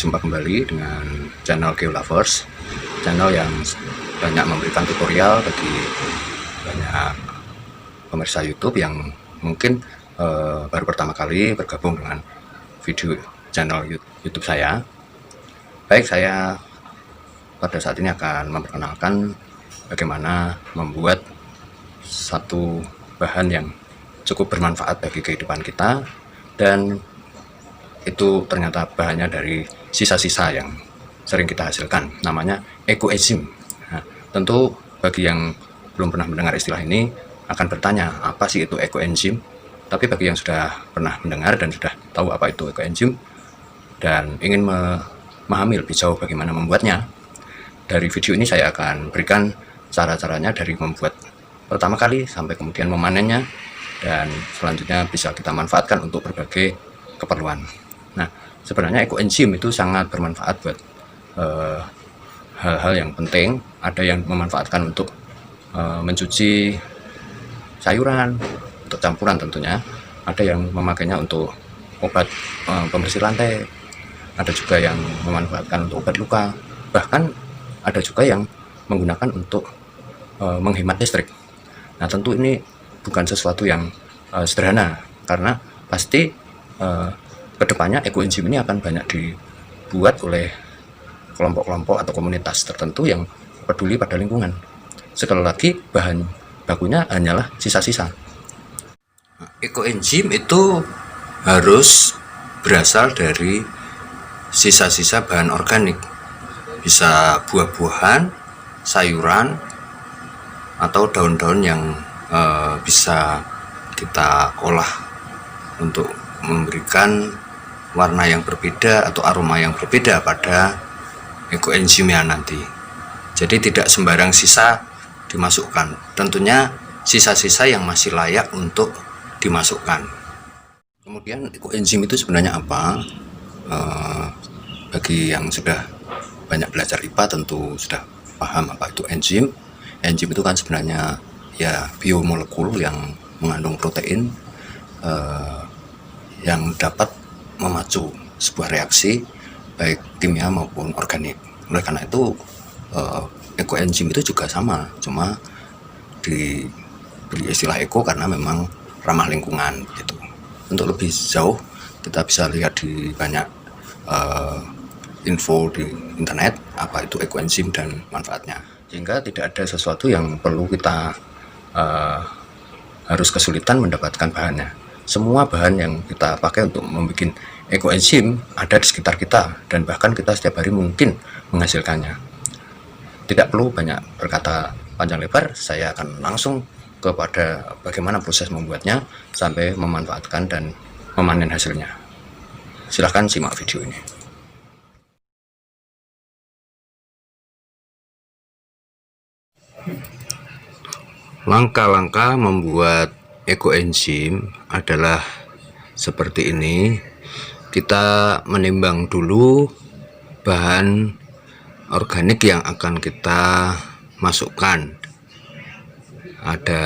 berjumpa kembali dengan channel Geolovers, channel yang banyak memberikan tutorial bagi banyak pemirsa YouTube yang mungkin baru pertama kali bergabung dengan video channel YouTube saya. Baik, saya pada saat ini akan memperkenalkan bagaimana membuat satu bahan yang cukup bermanfaat bagi kehidupan kita, dan itu ternyata bahannya dari sisa-sisa yang sering kita hasilkan, namanya ekoenzim. Nah, tentu bagi yang belum pernah mendengar istilah ini akan bertanya, apa sih itu ekoenzim? Tapi bagi yang sudah pernah mendengar dan sudah tahu apa itu ekoenzim dan ingin memahami lebih jauh bagaimana membuatnya, dari video ini saya akan berikan cara-caranya dari membuat pertama kali sampai kemudian memanennya, dan selanjutnya bisa kita manfaatkan untuk berbagai keperluan. Nah, sebenarnya ekoenzim itu sangat bermanfaat buat hal-hal yang penting. Ada yang memanfaatkan untuk mencuci sayuran, untuk campuran tentunya. Ada yang memakainya untuk obat pembersih lantai. Ada juga yang memanfaatkan untuk obat luka. Bahkan ada juga yang menggunakan untuk menghemat listrik. Nah, tentu ini bukan sesuatu yang sederhana, karena pasti kedepannya ekoenzim ini akan banyak dibuat oleh kelompok-kelompok atau komunitas tertentu yang peduli pada lingkungan. Sekali lagi, bahan bakunya hanyalah sisa-sisa. Ekoenzim itu harus berasal dari sisa-sisa bahan organik, bisa buah-buahan, sayuran, atau daun-daun yang bisa kita olah untuk memberikan warna yang berbeda atau aroma yang berbeda pada ekoenzimnya nanti. Jadi tidak sembarang sisa dimasukkan, tentunya sisa-sisa yang masih layak untuk dimasukkan. Kemudian ekoenzim itu sebenarnya apa? Bagi yang sudah banyak belajar IPA tentu sudah paham apa itu enzim. Enzim itu kan sebenarnya ya biomolekul yang mengandung protein yang dapat memacu sebuah reaksi baik kimia maupun organik. Oleh karena itu ekoenzim itu juga sama, cuma diberi istilah eko karena memang ramah lingkungan gitu. Untuk lebih jauh kita bisa lihat di banyak info di internet apa itu ekoenzim dan manfaatnya, sehingga tidak ada sesuatu yang perlu kita harus kesulitan mendapatkan bahannya. Semua bahan yang kita pakai untuk membuat ekoenzim ada di sekitar kita, dan bahkan kita setiap hari mungkin menghasilkannya. Tidak perlu banyak berkata panjang lebar, saya akan langsung kepada bagaimana proses membuatnya sampai memanfaatkan dan memanen hasilnya. Silahkan simak video ini. Langkah-langkah membuat ekoenzim adalah seperti ini. Kita menimbang dulu bahan organik yang akan kita masukkan. Ada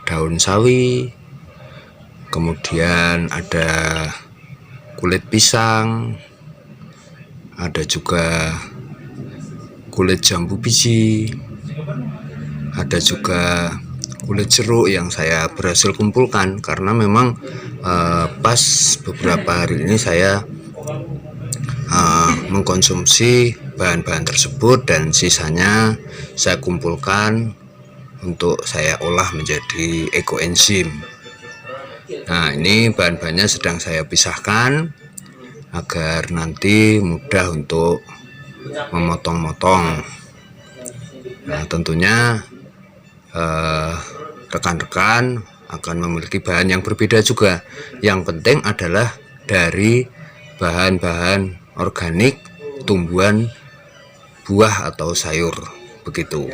daun sawi, kemudian ada kulit pisang, ada juga kulit jambu biji, ada juga kulit jeruk yang saya berhasil kumpulkan, karena memang pas beberapa hari ini saya mengkonsumsi bahan-bahan tersebut, dan sisanya saya kumpulkan untuk saya olah menjadi ekoenzim. Nah, ini bahan-bahannya sedang saya pisahkan agar nanti mudah untuk memotong-motong. Nah, tentunya rekan-rekan akan memiliki bahan yang berbeda juga. Yang penting adalah dari bahan-bahan organik tumbuhan buah atau sayur, begitu.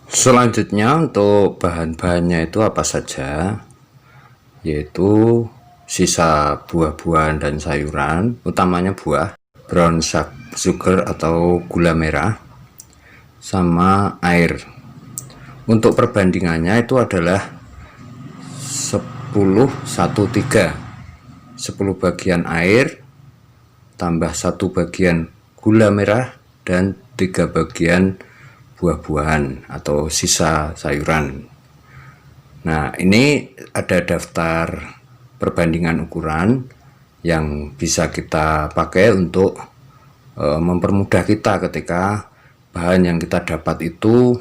Selanjutnya untuk bahan-bahannya itu apa saja, yaitu sisa buah-buahan dan sayuran, utamanya buah, brown sugar atau gula merah, sama air. Untuk perbandingannya itu adalah 10:1:3, 10 bagian air tambah 1 bagian gula merah dan 3 bagian buah-buahan atau sisa sayuran. Nah, ini ada daftar perbandingan ukuran yang bisa kita pakai untuk mempermudah kita ketika bahan yang kita dapat itu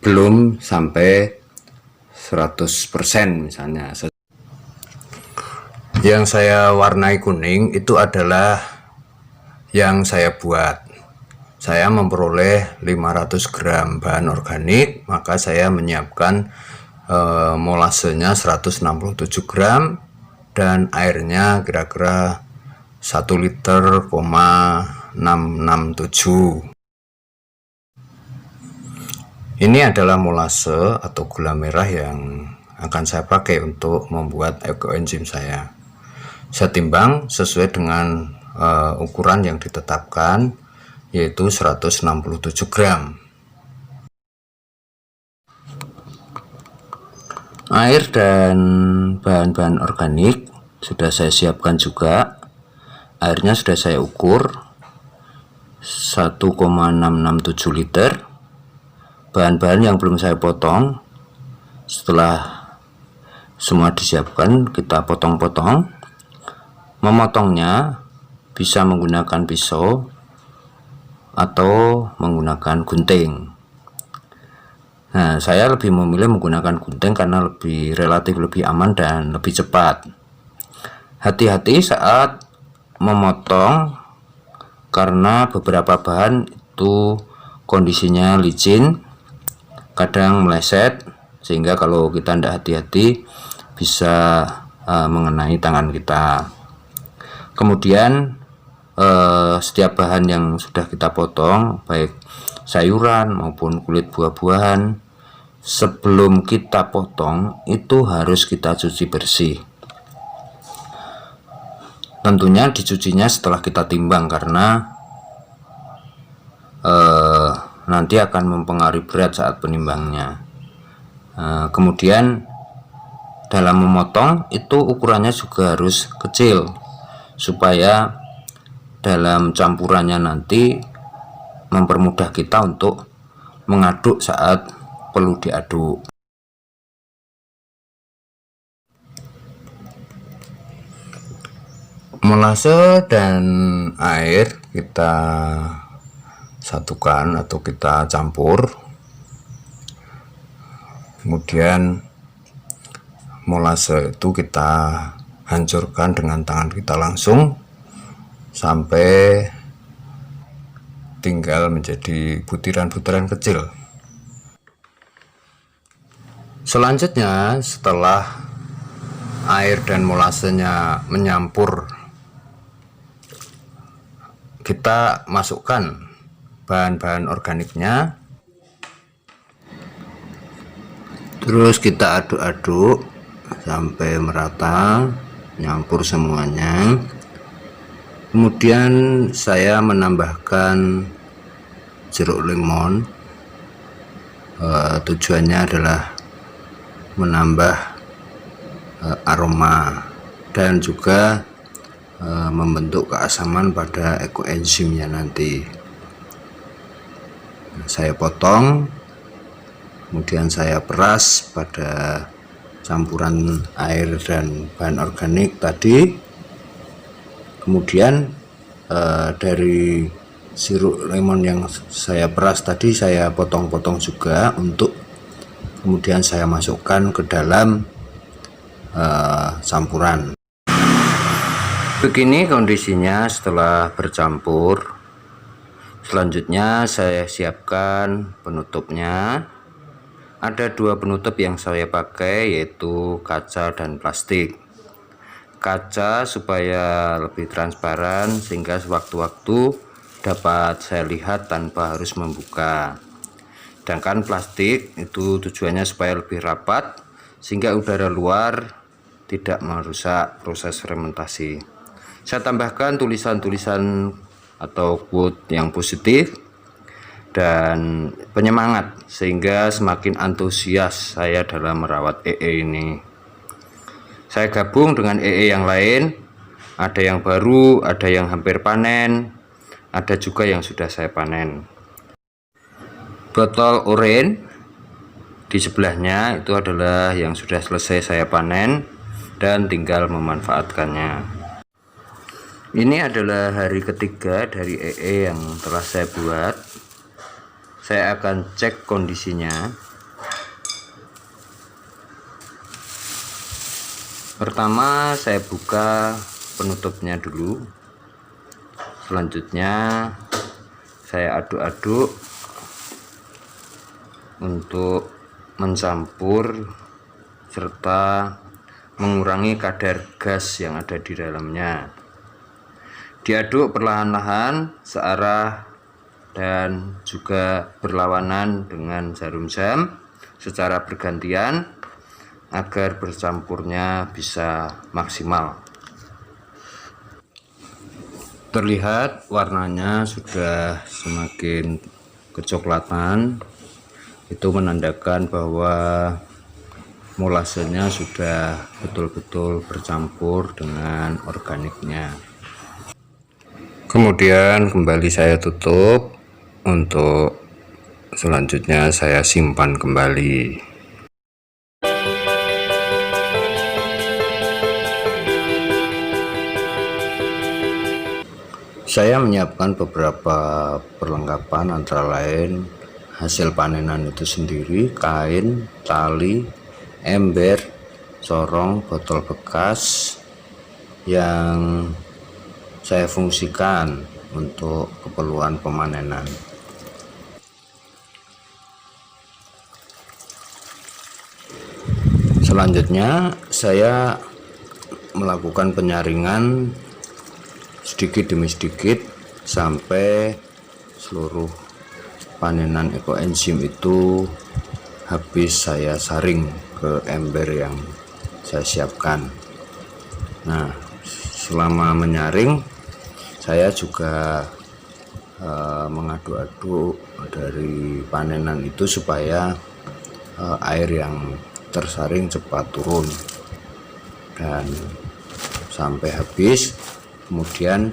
belum sampai 100% misalnya. Yang saya warnai kuning itu adalah yang saya buat. Saya memperoleh 500 gram bahan organik, maka saya menyiapkan molasenya 167 gram dan airnya kira-kira 1 liter, 667. Ini adalah molase atau gula merah yang akan saya pakai untuk membuat ekoenzim saya. Saya timbang sesuai dengan ukuran yang ditetapkan, yaitu 167 gram. Air dan bahan-bahan organik sudah saya siapkan juga. Airnya sudah saya ukur 1,667 liter. Bahan-bahan yang belum saya potong, setelah semua disiapkan, kita potong-potong. Memotongnya bisa menggunakan pisau atau menggunakan gunting. Nah, saya lebih memilih menggunakan gunting karena relatif lebih aman dan lebih cepat. Hati-hati saat memotong karena beberapa bahan itu kondisinya licin, kadang meleset, sehingga kalau kita tidak hati-hati bisa mengenai tangan kita. Kemudian setiap bahan yang sudah kita potong, baik sayuran maupun kulit buah-buahan, sebelum kita potong itu harus kita cuci bersih. Tentunya dicucinya setelah kita timbang karena nanti akan mempengaruhi berat saat penimbangnya. Kemudian dalam memotong itu ukurannya juga harus kecil supaya dalam campurannya nanti mempermudah kita untuk mengaduk saat perlu diaduk. Molase dan air kita satukan atau kita campur. Kemudian molase itu kita hancurkan dengan tangan kita langsung sampai tinggal menjadi butiran-butiran kecil. Selanjutnya, setelah air dan molasenya menyampur, kita masukkan bahan-bahan organiknya, terus kita aduk-aduk sampai merata, nyampur semuanya. Kemudian saya menambahkan jeruk limon. Tujuannya adalah menambah aroma dan juga membentuk keasaman pada ekoenzimnya nanti. Saya potong, kemudian saya peras pada campuran air dan bahan organik tadi. Kemudian dari sirup lemon yang saya peras tadi saya potong-potong juga untuk kemudian saya masukkan ke dalam campuran. Begini kondisinya setelah bercampur. Selanjutnya saya siapkan penutupnya. Ada 2 penutup yang saya pakai, yaitu kaca dan plastik. Kaca supaya lebih transparan sehingga sewaktu-waktu dapat saya lihat tanpa harus membuka. Sedangkan plastik itu tujuannya supaya lebih rapat sehingga udara luar tidak merusak proses fermentasi. Saya tambahkan tulisan-tulisan atau quote yang positif dan penyemangat sehingga semakin antusias saya dalam merawat EE ini. Saya gabung dengan EE yang lain Ada yang baru, ada yang hampir panen, ada juga yang sudah saya panen. Botol oranye di sebelahnya itu adalah yang sudah selesai saya panen dan tinggal memanfaatkannya. Ini adalah hari ketiga dari EE yang telah saya buat. Saya akan cek kondisinya. Pertama saya buka penutupnya dulu. Selanjutnya saya aduk-aduk untuk mencampur serta mengurangi kadar gas yang ada di dalamnya. Diaduk perlahan-lahan searah dan juga berlawanan dengan jarum jam secara bergantian agar bercampurnya bisa maksimal. Terlihat warnanya sudah semakin kecoklatan, itu menandakan bahwa molasenya sudah betul-betul bercampur dengan organiknya. Kemudian kembali saya tutup untuk selanjutnya saya simpan kembali. Saya menyiapkan beberapa perlengkapan antara lain hasil panenan itu sendiri, kain, tali, ember, corong, botol bekas yang saya fungsikan untuk keperluan pemanenan. Selanjutnya saya melakukan penyaringan sedikit demi sedikit sampai seluruh panenan ekoenzim itu habis saya saring ke ember yang saya siapkan. Nah, selama menyaring saya juga mengaduk-aduk dari panenan itu supaya air yang tersaring cepat turun dan sampai habis. Kemudian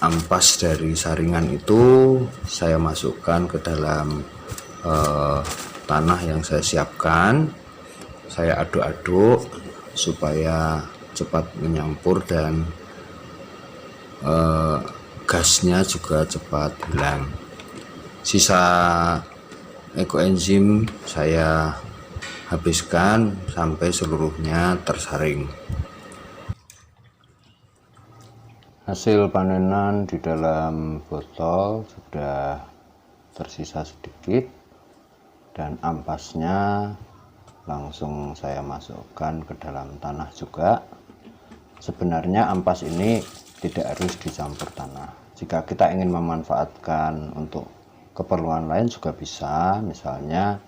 ampas dari saringan itu saya masukkan ke dalam tanah yang saya siapkan. Saya aduk-aduk supaya cepat menyampur dan gasnya juga cepat hilang. Sisa ekoenzim saya habiskan sampai seluruhnya tersaring. Hasil panenan di dalam botol sudah tersisa sedikit dan ampasnya langsung saya masukkan ke dalam tanah juga. Sebenarnya ampas ini tidak harus dicampur tanah. Jika kita ingin memanfaatkan untuk keperluan lain juga bisa, misalnya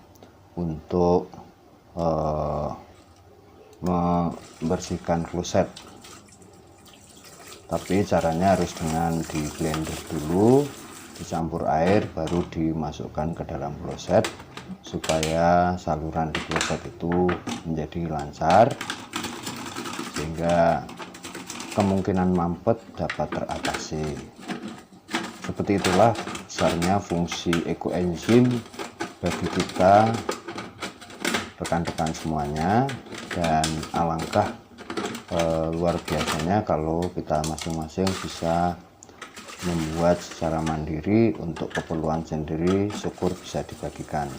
untuk membersihkan kloset. Tapi caranya harus dengan di blender dulu, dicampur air, baru dimasukkan ke dalam kloset supaya saluran di kloset itu menjadi lancar sehingga kemungkinan mampet dapat teratasi. Seperti itulah besarnya fungsi ekoenzim bagi kita rekan-rekan semuanya, dan alangkah luar biasanya kalau kita masing-masing bisa membuat secara mandiri untuk keperluan sendiri, syukur bisa dibagikan.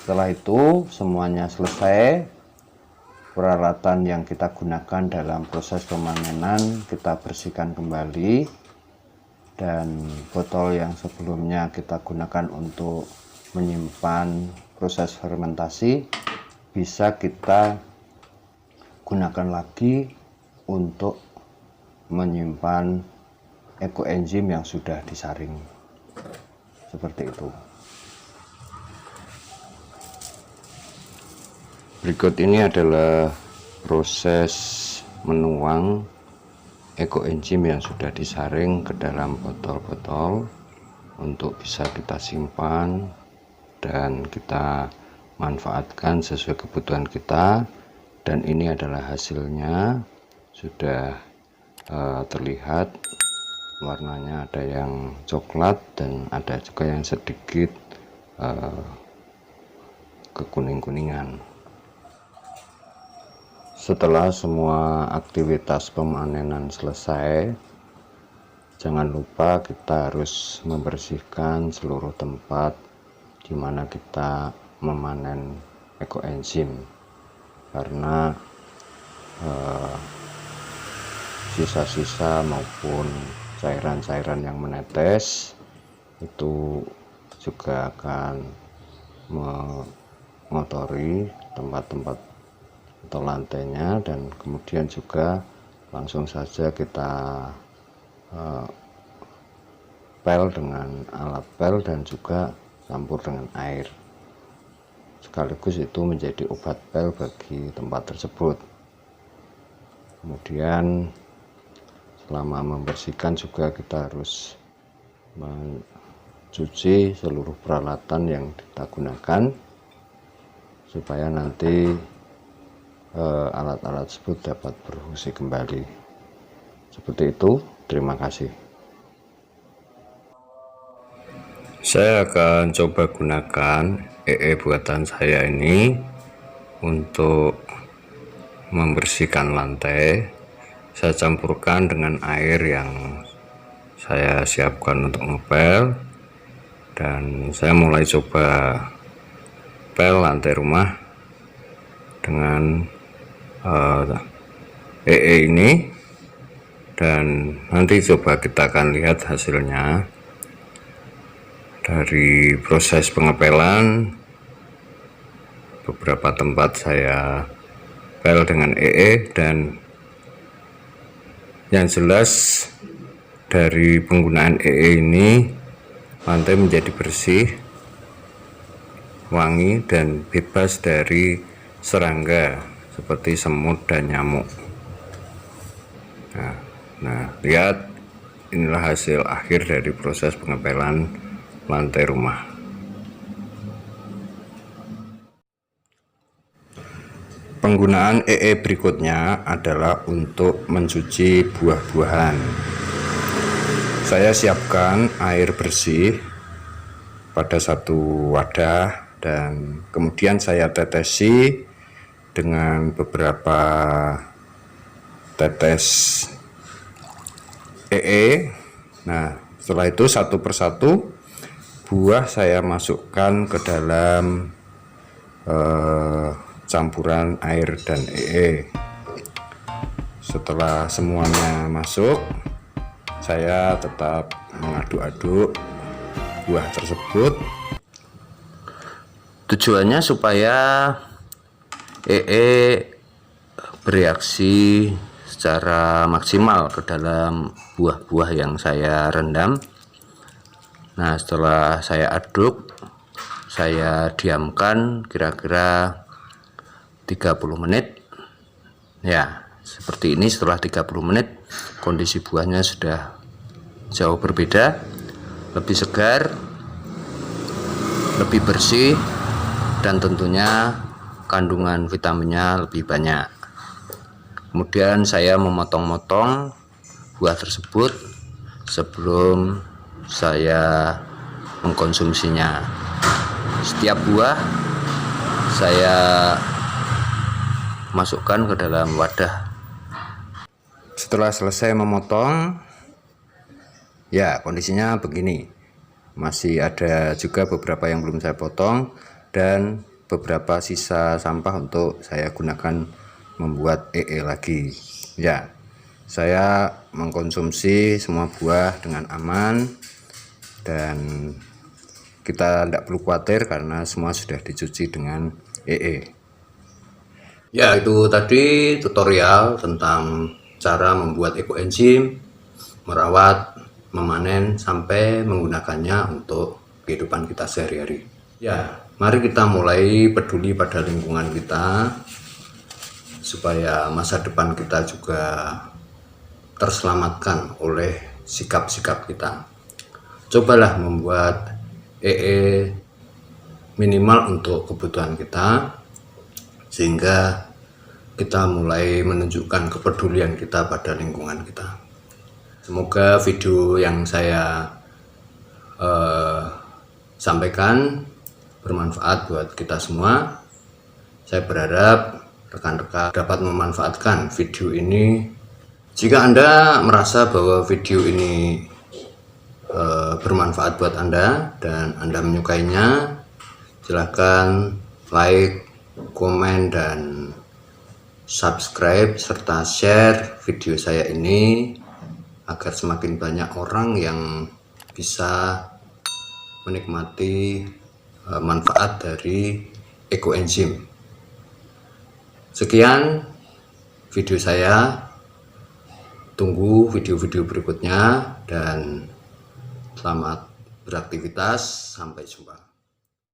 Setelah itu semuanya selesai, peralatan yang kita gunakan dalam proses pemanenan kita bersihkan kembali, dan botol yang sebelumnya kita gunakan untuk menyimpan proses fermentasi bisa kita gunakan lagi untuk menyimpan ekoenzim yang sudah disaring. Seperti itu. Berikut ini adalah proses menuang ekoenzim yang sudah disaring ke dalam botol-botol untuk bisa kita simpan dan kita manfaatkan sesuai kebutuhan kita. Dan ini adalah hasilnya, sudah terlihat warnanya ada yang coklat dan ada juga yang sedikit kekuning-kuningan. Setelah semua aktivitas pemanenan selesai, jangan lupa kita harus membersihkan seluruh tempat di mana kita memanen ekoenzim, karena sisa-sisa maupun cairan-cairan yang menetes itu juga akan mengotori tempat-tempat atau lantainya, dan kemudian juga langsung saja kita pel dengan alat pel dan juga campur dengan air, sekaligus itu menjadi obat pel bagi tempat tersebut. Kemudian selama membersihkan juga kita harus mencuci seluruh peralatan yang kita gunakan supaya nanti alat-alat tersebut dapat berfungsi kembali. Seperti itu, terima kasih. Saya akan coba gunakan EE buatan saya ini untuk membersihkan lantai. Saya campurkan dengan air yang saya siapkan untuk ngepel, dan saya mulai coba pel lantai rumah dengan EE ini, dan nanti coba kita akan lihat hasilnya. Dari proses pengepelan, beberapa tempat saya pel dengan EE, dan yang jelas dari penggunaan EE ini lantai menjadi bersih, wangi, dan bebas dari serangga seperti semut dan nyamuk. Nah, lihat, inilah hasil akhir dari proses pengepelan lantai rumah. Penggunaan EE berikutnya adalah untuk mencuci buah-buahan. Saya siapkan air bersih pada satu wadah, dan kemudian saya tetesi dengan beberapa tetes EE. Nah, setelah itu satu persatu buah saya masukkan ke dalam campuran air dan EE. Setelah semuanya masuk, saya tetap mengaduk-aduk buah tersebut. Tujuannya supaya EE bereaksi secara maksimal ke dalam buah-buah yang saya rendam. Nah, setelah saya aduk, saya diamkan kira-kira 30 menit. Ya, seperti ini. Setelah 30 menit kondisi buahnya sudah jauh berbeda, lebih segar, lebih bersih, dan tentunya kandungan vitaminnya lebih banyak. Kemudian saya memotong-motong buah tersebut sebelum saya mengkonsumsinya. Setiap buah saya masukkan ke dalam wadah. Setelah selesai memotong, ya kondisinya begini. Masih ada juga beberapa yang belum saya potong, dan beberapa sisa sampah untuk saya gunakan membuat EE lagi. Ya, saya mengkonsumsi semua buah dengan aman, dan kita tidak perlu khawatir karena semua sudah dicuci dengan EE. Ya, itu tadi tutorial tentang cara membuat ekoenzim, merawat, memanen, sampai menggunakannya untuk kehidupan kita sehari-hari. Ya, mari kita mulai peduli pada lingkungan kita supaya masa depan kita juga terselamatkan oleh sikap-sikap kita. Cobalah membuat EE minimal untuk kebutuhan kita, sehingga kita mulai menunjukkan kepedulian kita pada lingkungan kita. Semoga video yang saya sampaikan bermanfaat buat kita semua. Saya berharap rekan-rekan dapat memanfaatkan video ini. Jika Anda merasa bahwa video ini bermanfaat buat Anda dan Anda menyukainya, silahkan like, komen, dan subscribe serta share video saya ini agar semakin banyak orang yang bisa menikmati manfaat dari ekoenzim. Sekian video saya, tunggu video-video berikutnya dan selamat beraktivitas, sampai jumpa.